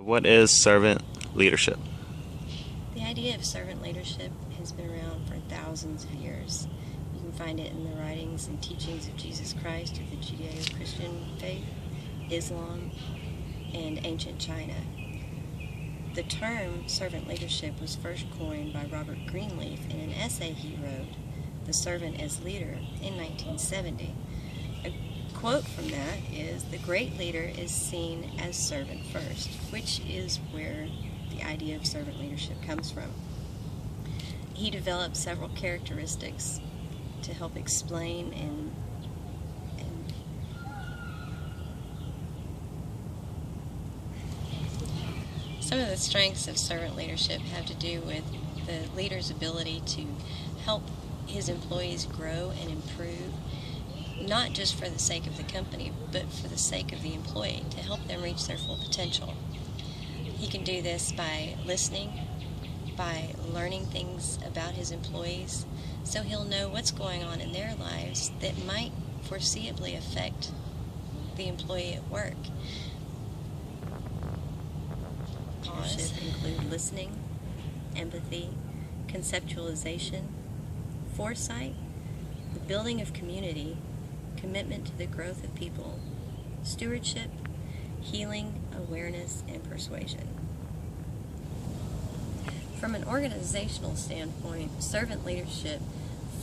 What is servant leadership? The idea of servant leadership has been around for thousands of years. You can find it in the writings and teachings of Jesus Christ, of the Judeo-Christian faith, Islam, and ancient China. The term servant leadership was first coined by Robert Greenleaf in an essay he wrote, The Servant as Leader, in 1970. A quote from that is, "The great leader is seen as servant first," which is where the idea of servant leadership comes from. He developed several characteristics to help explain and some of the strengths of servant leadership have to do with the leader's ability to help his employees grow and improve, not just for the sake of the company, but for the sake of the employee, to help them reach their full potential. He can do this by listening, by learning things about his employees, so he'll know what's going on in their lives that might foreseeably affect the employee at work. Leadership include listening, empathy, conceptualization, foresight, the building of community, commitment to the growth of people, stewardship, healing, awareness, and persuasion. From an organizational standpoint, servant leadership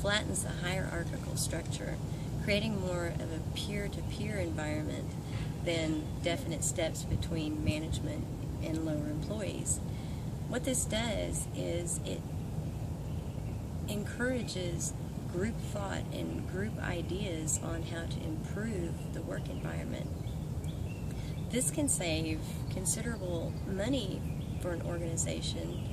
flattens the hierarchical structure, creating more of a peer-to-peer environment than definite steps between management and lower employees. What this does is it encourages group thought and group ideas on how to improve the work environment. This can save considerable money for an organization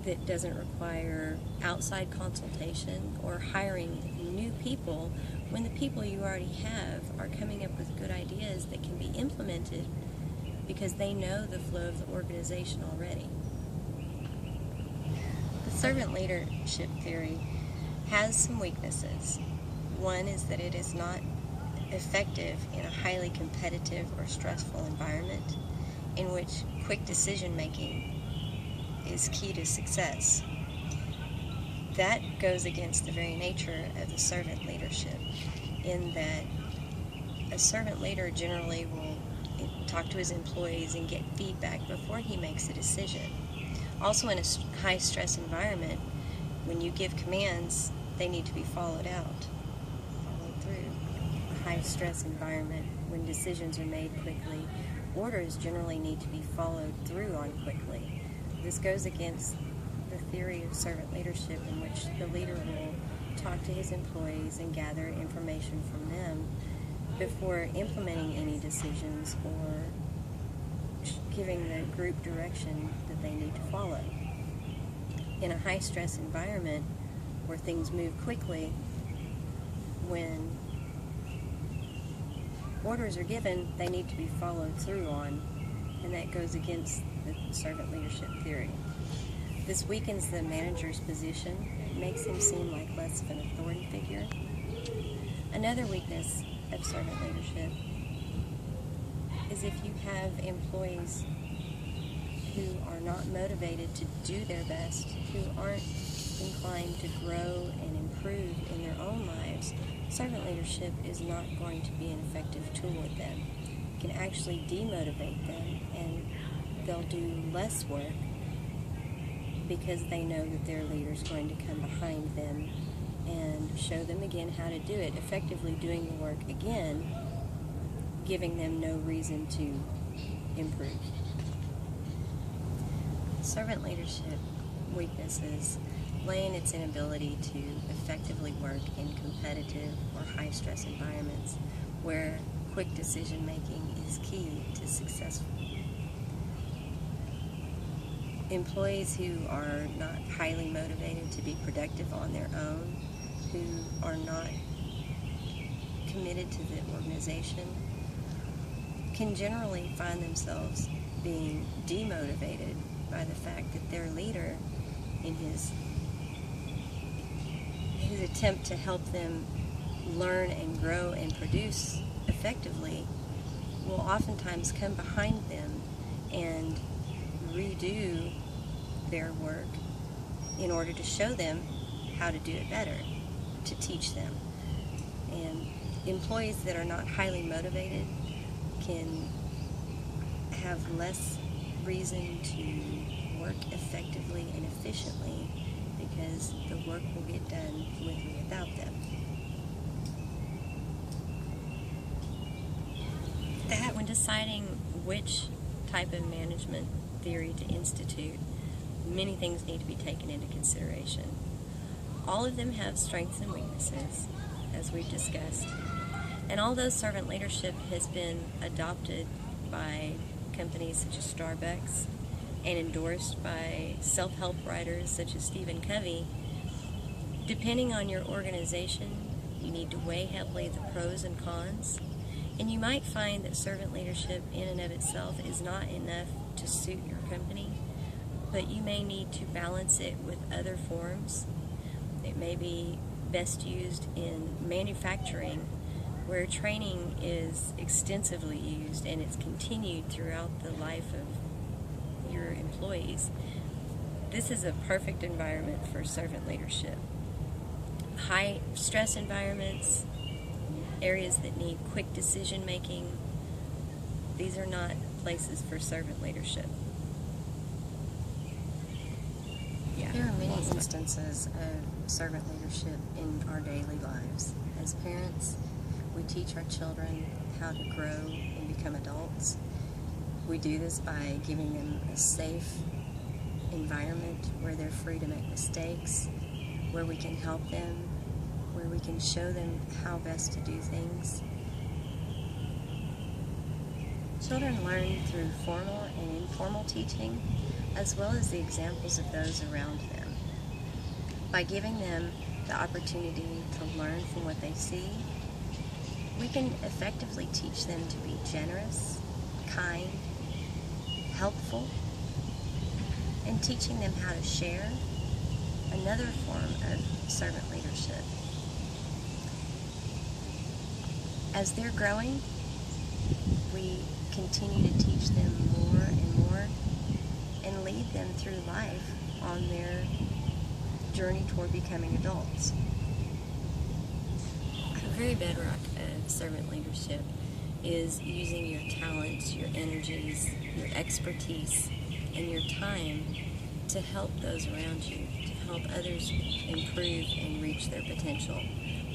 that doesn't require outside consultation or hiring new people when the people you already have are coming up with good ideas that can be implemented because they know the flow of the organization already. The servant leadership theory has some weaknesses. One is that it is not effective in a highly competitive or stressful environment in which quick decision making is key to success. That goes against the very nature of the servant leadership, in that a servant leader generally will talk to his employees and get feedback before he makes a decision. Also, in a high stress environment, when you give commands, they need to be followed through. A high stress environment, when decisions are made quickly, orders generally need to be followed through on quickly. This goes against the theory of servant leadership, in which the leader will talk to his employees and gather information from them before implementing any decisions or giving the group direction that they need to follow. In a high-stress environment where things move quickly, when orders are given, they need to be followed through on, and that goes against the servant leadership theory. This weakens the manager's position, makes him seem like less of an authority figure. Another weakness of servant leadership is if you have employees who are not motivated to do their best, who aren't inclined to grow and improve in their own lives, servant leadership is not going to be an effective tool with them. It can actually demotivate them, and they'll do less work because they know that their leader's going to come behind them and show them again how to do it, effectively doing the work again, giving them no reason to improve. Servant leadership weaknesses lay in its inability to effectively work in competitive or high-stress environments where quick decision-making is key to success. Employees who are not highly motivated to be productive on their own, who are not committed to the organization, can generally find themselves being demotivated by the fact that their leader, in his attempt to help them learn and grow and produce effectively, will oftentimes come behind them and redo their work in order to show them how to do it better, to teach them. And employees that are not highly motivated can have less reason to work effectively and efficiently because the work will get done with or without them. That when deciding which type of management theory to institute, many things need to be taken into consideration. All of them have strengths and weaknesses, as we've discussed. And although servant leadership has been adopted by companies such as Starbucks and endorsed by self-help writers such as Stephen Covey, depending on your organization, you need to weigh heavily the pros and cons. And you might find that servant leadership in and of itself is not enough to suit your company, but you may need to balance it with other forms. It may be best used in manufacturing, where training is extensively used and it's continued throughout the life of your employees. This is a perfect environment for servant leadership. High stress environments, areas that need quick decision making, these are not places for servant leadership. Yeah. There are many instances of servant leadership in our daily lives. As parents, we teach our children how to grow and become adults. We do this by giving them a safe environment where they're free to make mistakes, where we can help them, where we can show them how best to do things. Children learn through formal and informal teaching, as well as the examples of those around them. By giving them the opportunity to learn from what they see, we can effectively teach them to be generous, kind, helpful, and teaching them how to share, another form of servant leadership. As they're growing, we continue to teach them more and more and lead them through life on their journey toward becoming adults. The very bedrock of servant leadership is using your talents, your energies, your expertise, and your time to help those around you, to help others improve and reach their potential.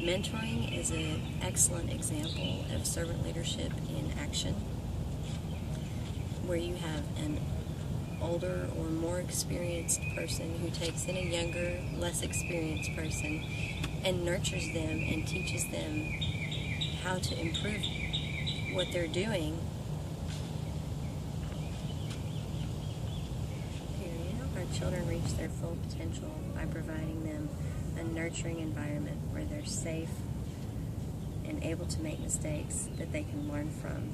Mentoring is an excellent example of servant leadership in action, where you have an older or more experienced person who takes in a younger, less experienced person and nurtures them and teaches them how to improve what they're doing. Our children reach their full potential by providing them a nurturing environment where they're safe and able to make mistakes that they can learn from.